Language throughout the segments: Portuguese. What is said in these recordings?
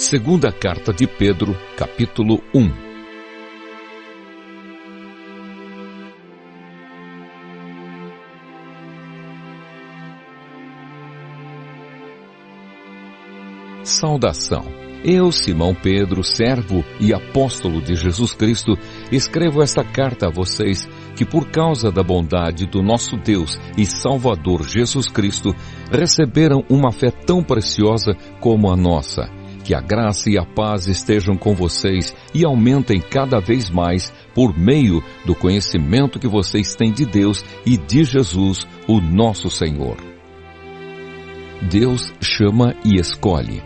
Segunda Carta de Pedro, capítulo 1. Saudação. Eu, Simão Pedro, servo e apóstolo de Jesus Cristo, escrevo esta carta a vocês que, por causa da bondade do nosso Deus e Salvador Jesus Cristo, receberam uma fé tão preciosa como a nossa. Que a graça e a paz estejam com vocês e aumentem cada vez mais por meio do conhecimento que vocês têm de Deus e de Jesus, o nosso Senhor. Deus chama e escolhe.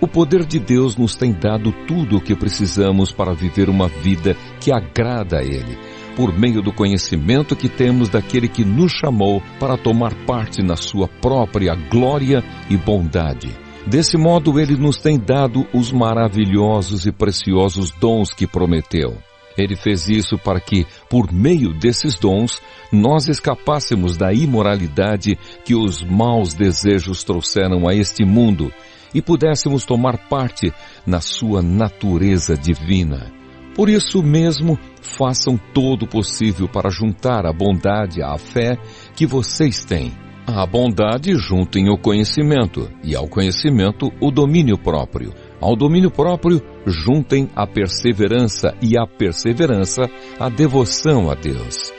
O poder de Deus nos tem dado tudo o que precisamos para viver uma vida que agrada a Ele, por meio do conhecimento que temos daquele que nos chamou para tomar parte na sua própria glória e bondade. Desse modo, Ele nos tem dado os maravilhosos e preciosos dons que prometeu. Ele fez isso para que, por meio desses dons, nós escapássemos da imoralidade que os maus desejos trouxeram a este mundo e pudéssemos tomar parte na sua natureza divina. Por isso mesmo, façam todo o possível para juntar a bondade à fé que vocês têm. À bondade juntem o conhecimento, e ao conhecimento o domínio próprio. Ao domínio próprio juntem a perseverança, e à perseverança a devoção a Deus.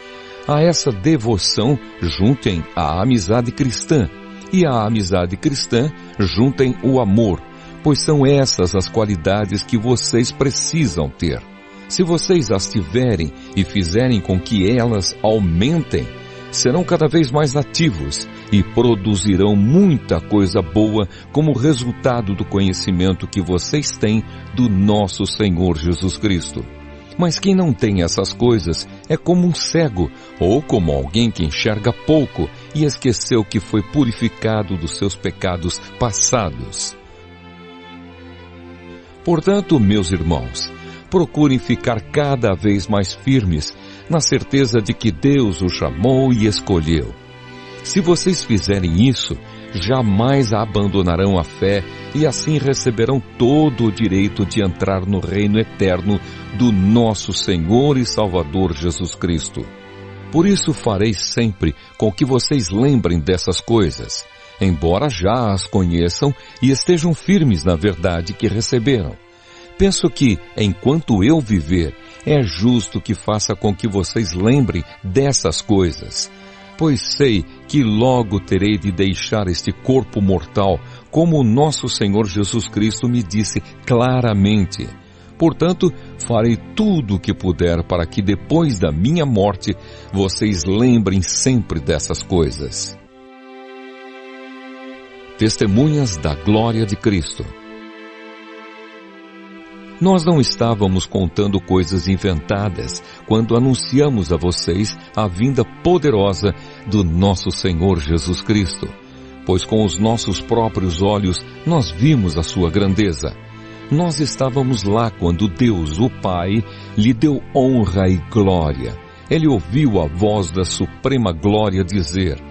A essa devoção juntem a amizade cristã, e à amizade cristã juntem o amor, pois são essas as qualidades que vocês precisam ter. Se vocês as tiverem e fizerem com que elas aumentem, serão cada vez mais ativos e produzirão muita coisa boa como resultado do conhecimento que vocês têm do nosso Senhor Jesus Cristo. Mas quem não tem essas coisas é como um cego ou como alguém que enxerga pouco e esqueceu que foi purificado dos seus pecados passados. Portanto, meus irmãos, procurem ficar cada vez mais firmes, na certeza de que Deus os chamou e escolheu. Se vocês fizerem isso, jamais abandonarão a fé e assim receberão todo o direito de entrar no reino eterno do nosso Senhor e Salvador Jesus Cristo. Por isso farei sempre com que vocês lembrem dessas coisas, embora já as conheçam e estejam firmes na verdade que receberam. Penso que, enquanto eu viver, é justo que faça com que vocês lembrem dessas coisas, pois sei que logo terei de deixar este corpo mortal, como o nosso Senhor Jesus Cristo me disse claramente. Portanto, farei tudo o que puder para que depois da minha morte, vocês lembrem sempre dessas coisas. Testemunhas da glória de Cristo. Nós não estávamos contando coisas inventadas quando anunciamos a vocês a vinda poderosa do nosso Senhor Jesus Cristo, pois com os nossos próprios olhos nós vimos a sua grandeza. Nós estávamos lá quando Deus, o Pai, lhe deu honra e glória. Ele ouviu a voz da suprema glória dizer: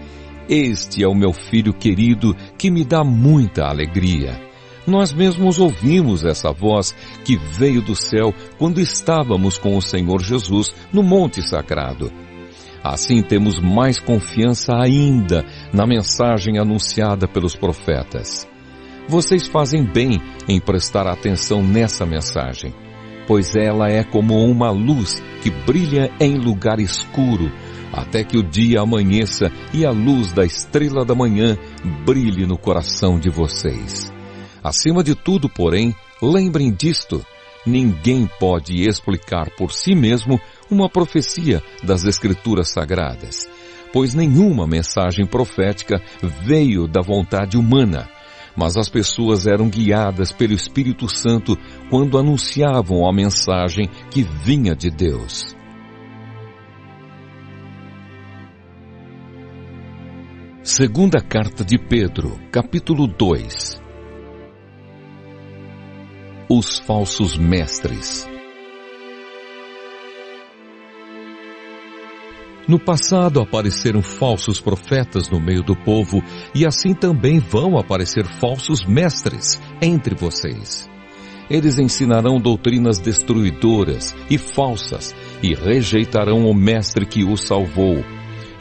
"Este é o meu filho querido que me dá muita alegria." Nós mesmos ouvimos essa voz que veio do céu quando estávamos com o Senhor Jesus no Monte Sagrado. Assim temos mais confiança ainda na mensagem anunciada pelos profetas. Vocês fazem bem em prestar atenção nessa mensagem, pois ela é como uma luz que brilha em lugar escuro, até que o dia amanheça e a luz da estrela da manhã brilhe no coração de vocês. Acima de tudo, porém, lembrem disto: ninguém pode explicar por si mesmo uma profecia das Escrituras Sagradas, pois nenhuma mensagem profética veio da vontade humana, mas as pessoas eram guiadas pelo Espírito Santo quando anunciavam a mensagem que vinha de Deus. Segunda Carta de Pedro, capítulo 2. Os falsos mestres. No passado apareceram falsos profetas no meio do povo, e assim também vão aparecer falsos mestres entre vocês. Eles ensinarão doutrinas destruidoras e falsas, e rejeitarão o mestre que os salvou.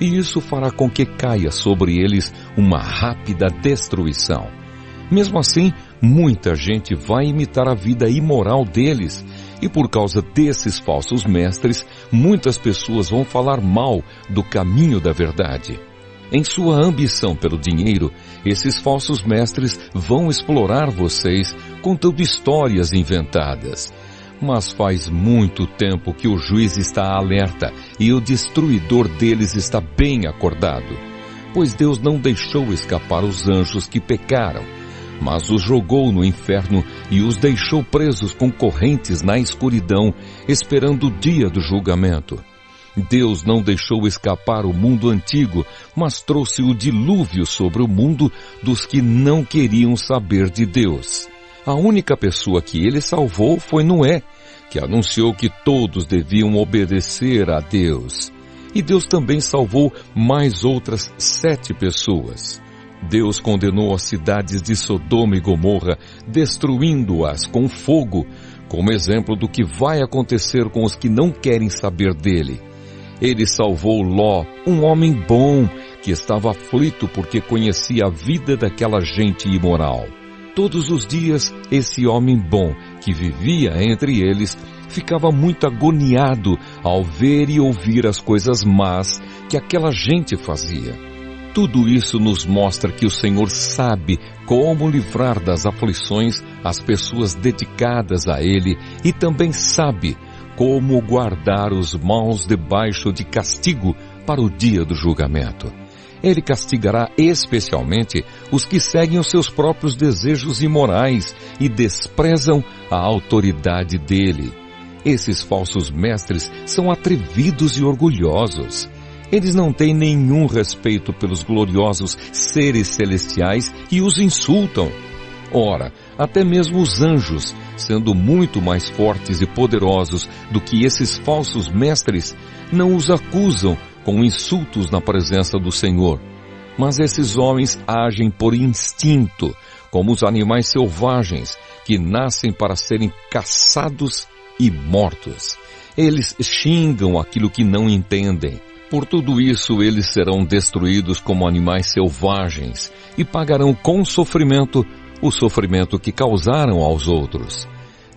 E isso fará com que caia sobre eles uma rápida destruição. Mesmo assim, muita gente vai imitar a vida imoral deles, e por causa desses falsos mestres, muitas pessoas vão falar mal do caminho da verdade. Em sua ambição pelo dinheiro, esses falsos mestres vão explorar vocês contando histórias inventadas. Mas faz muito tempo que o juiz está alerta e o destruidor deles está bem acordado. Pois Deus não deixou escapar os anjos que pecaram, mas os jogou no inferno e os deixou presos com correntes na escuridão, esperando o dia do julgamento. Deus não deixou escapar o mundo antigo, mas trouxe o dilúvio sobre o mundo dos que não queriam saber de Deus. A única pessoa que ele salvou foi Noé, que anunciou que todos deviam obedecer a Deus. E Deus também salvou mais outras 7 pessoas. Deus condenou as cidades de Sodoma e Gomorra, destruindo-as com fogo, como exemplo do que vai acontecer com os que não querem saber dele. Ele salvou Ló, um homem bom, que estava aflito porque conhecia a vida daquela gente imoral. Todos os dias, esse homem bom, que vivia entre eles, ficava muito agoniado ao ver e ouvir as coisas más que aquela gente fazia. Tudo isso nos mostra que o Senhor sabe como livrar das aflições as pessoas dedicadas a Ele e também sabe como guardar os maus debaixo de castigo para o dia do julgamento. Ele castigará especialmente os que seguem os seus próprios desejos imorais e desprezam a autoridade dele. Esses falsos mestres são atrevidos e orgulhosos. Eles não têm nenhum respeito pelos gloriosos seres celestiais e os insultam. Ora, até mesmo os anjos, sendo muito mais fortes e poderosos do que esses falsos mestres, não os acusam com insultos na presença do Senhor. Mas esses homens agem por instinto, como os animais selvagens, que nascem para serem caçados e mortos. Eles xingam aquilo que não entendem. Por tudo isso, eles serão destruídos como animais selvagens e pagarão com sofrimento o sofrimento que causaram aos outros.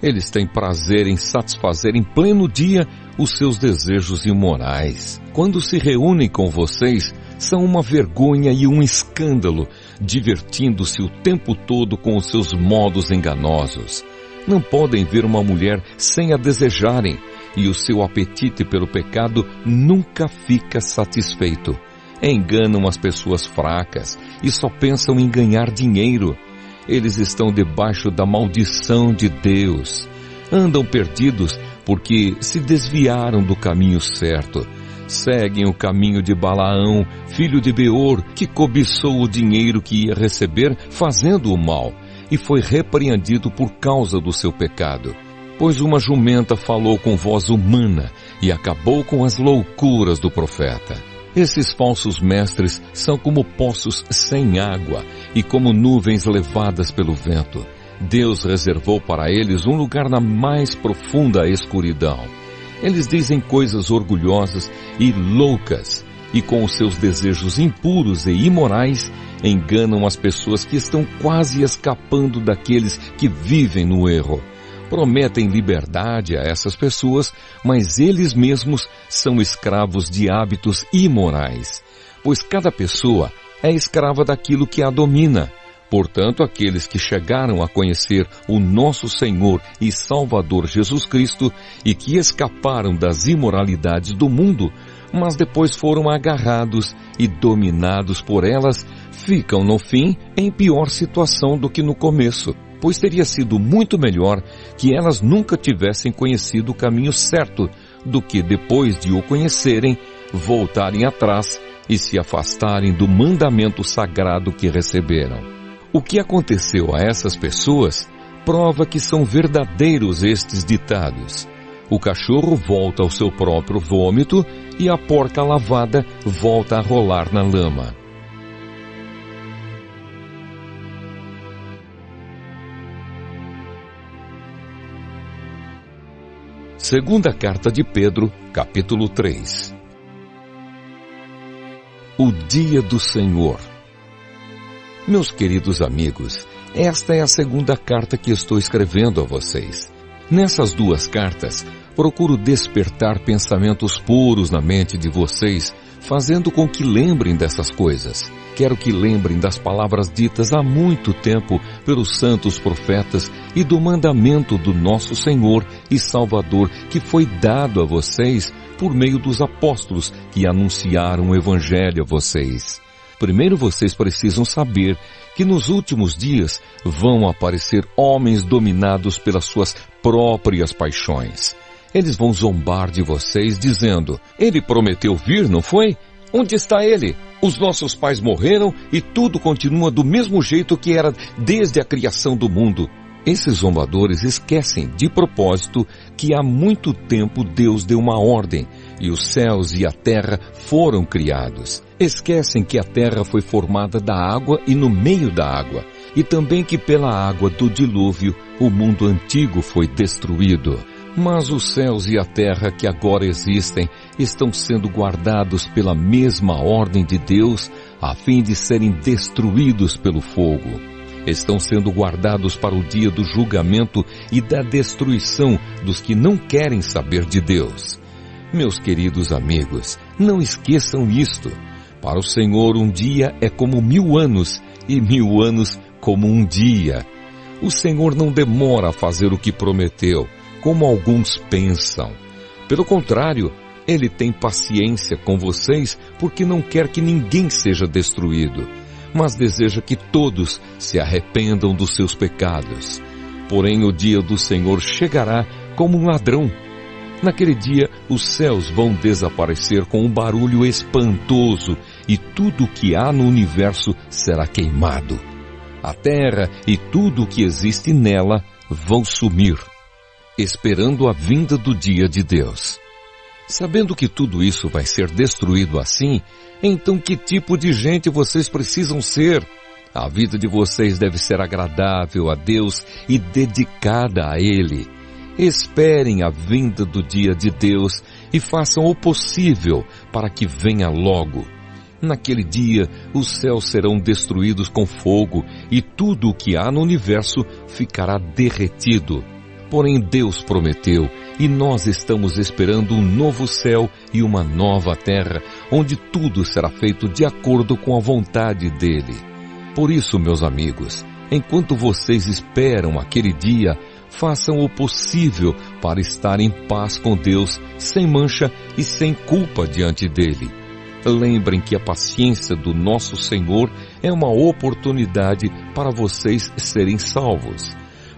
Eles têm prazer em satisfazer em pleno dia os seus desejos imorais. Quando se reúnem com vocês, são uma vergonha e um escândalo, divertindo-se o tempo todo com os seus modos enganosos. Não podem ver uma mulher sem a desejarem, e o seu apetite pelo pecado nunca fica satisfeito. Enganam as pessoas fracas e só pensam em ganhar dinheiro. Eles estão debaixo da maldição de Deus. Andam perdidos porque se desviaram do caminho certo. Seguem o caminho de Balaão, filho de Beor, que cobiçou o dinheiro que ia receber fazendo o mal, e foi repreendido por causa do seu pecado. Pois uma jumenta falou com voz humana e acabou com as loucuras do profeta. Esses falsos mestres são como poços sem água e como nuvens levadas pelo vento. Deus reservou para eles um lugar na mais profunda escuridão. Eles dizem coisas orgulhosas e loucas, e com os seus desejos impuros e imorais, enganam as pessoas que estão quase escapando daqueles que vivem no erro. Prometem liberdade a essas pessoas, mas eles mesmos são escravos de hábitos imorais, pois cada pessoa é escrava daquilo que a domina. Portanto, aqueles que chegaram a conhecer o nosso Senhor e Salvador Jesus Cristo e que escaparam das imoralidades do mundo, mas depois foram agarrados e dominados por elas, ficam no fim em pior situação do que no começo. Pois teria sido muito melhor que elas nunca tivessem conhecido o caminho certo, do que depois de o conhecerem, voltarem atrás e se afastarem do mandamento sagrado que receberam. O que aconteceu a essas pessoas prova que são verdadeiros estes ditados. O cachorro volta ao seu próprio vômito e a porca lavada volta a rolar na lama. Segunda carta de Pedro, capítulo 3. O dia do Senhor. Meus queridos amigos, esta é a segunda carta que estou escrevendo a vocês. Nessas duas cartas, procuro despertar pensamentos puros na mente de vocês, fazendo com que lembrem dessas coisas. Quero que lembrem das palavras ditas há muito tempo pelos santos profetas e do mandamento do nosso Senhor e Salvador que foi dado a vocês por meio dos apóstolos que anunciaram o Evangelho a vocês. Primeiro vocês precisam saber que nos últimos dias vão aparecer homens dominados pelas suas próprias paixões. Eles vão zombar de vocês dizendo: ele prometeu vir, não foi? Onde está ele? Os nossos pais morreram e tudo continua do mesmo jeito que era desde a criação do mundo. Esses zombadores esquecem de propósito que há muito tempo Deus deu uma ordem e os céus e a terra foram criados. Esquecem que a terra foi formada da água e no meio da água, e também que pela água do dilúvio o mundo antigo foi destruído. Mas os céus e a terra que agora existem estão sendo guardados pela mesma ordem de Deus, a fim de serem destruídos pelo fogo. Estão sendo guardados para o dia do julgamento e da destruição dos que não querem saber de Deus. Meus queridos amigos, não esqueçam isto. Para o Senhor um dia é como 1000 anos, e 1000 anos como um dia. O Senhor não demora a fazer o que prometeu, como alguns pensam. Pelo contrário, Ele tem paciência com vocês porque não quer que ninguém seja destruído, mas deseja que todos se arrependam dos seus pecados. Porém, o dia do Senhor chegará como um ladrão. Naquele dia, os céus vão desaparecer com um barulho espantoso e tudo o que há no universo será queimado. A terra e tudo o que existe nela vão sumir, esperando a vinda do dia de Deus. Sabendo que tudo isso vai ser destruído assim, então que tipo de gente vocês precisam ser? A vida de vocês deve ser agradável a Deus e dedicada a Ele. Esperem a vinda do dia de Deus e façam o possível para que venha logo. Naquele dia, os céus serão destruídos com fogo e tudo o que há no universo ficará derretido. Porém, Deus prometeu e nós estamos esperando um novo céu e uma nova terra, onde tudo será feito de acordo com a vontade dEle. Por isso, meus amigos, enquanto vocês esperam aquele dia, façam o possível para estar em paz com Deus, sem mancha e sem culpa diante dEle. Lembrem que a paciência do nosso Senhor é uma oportunidade para vocês serem salvos.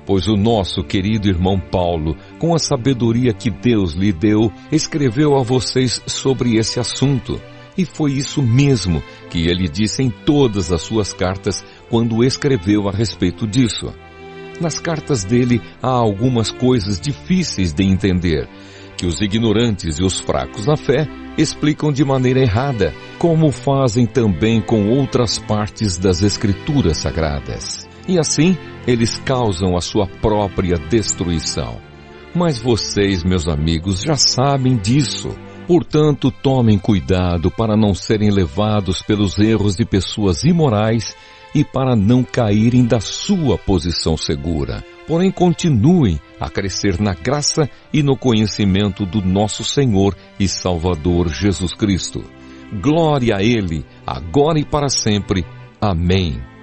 Pois o nosso querido irmão Paulo, com a sabedoria que Deus lhe deu, escreveu a vocês sobre esse assunto. E foi isso mesmo que ele disse em todas as suas cartas quando escreveu a respeito disso. Nas cartas dele há algumas coisas difíceis de entender, que os ignorantes e os fracos na fé explicam de maneira errada, como fazem também com outras partes das Escrituras Sagradas. E assim, eles causam a sua própria destruição. Mas vocês, meus amigos, já sabem disso. Portanto, tomem cuidado para não serem levados pelos erros de pessoas imorais e para não caírem da sua posição segura. Porém, continuem a crescer na graça e no conhecimento do nosso Senhor e Salvador Jesus Cristo. Glória a Ele, agora e para sempre. Amém.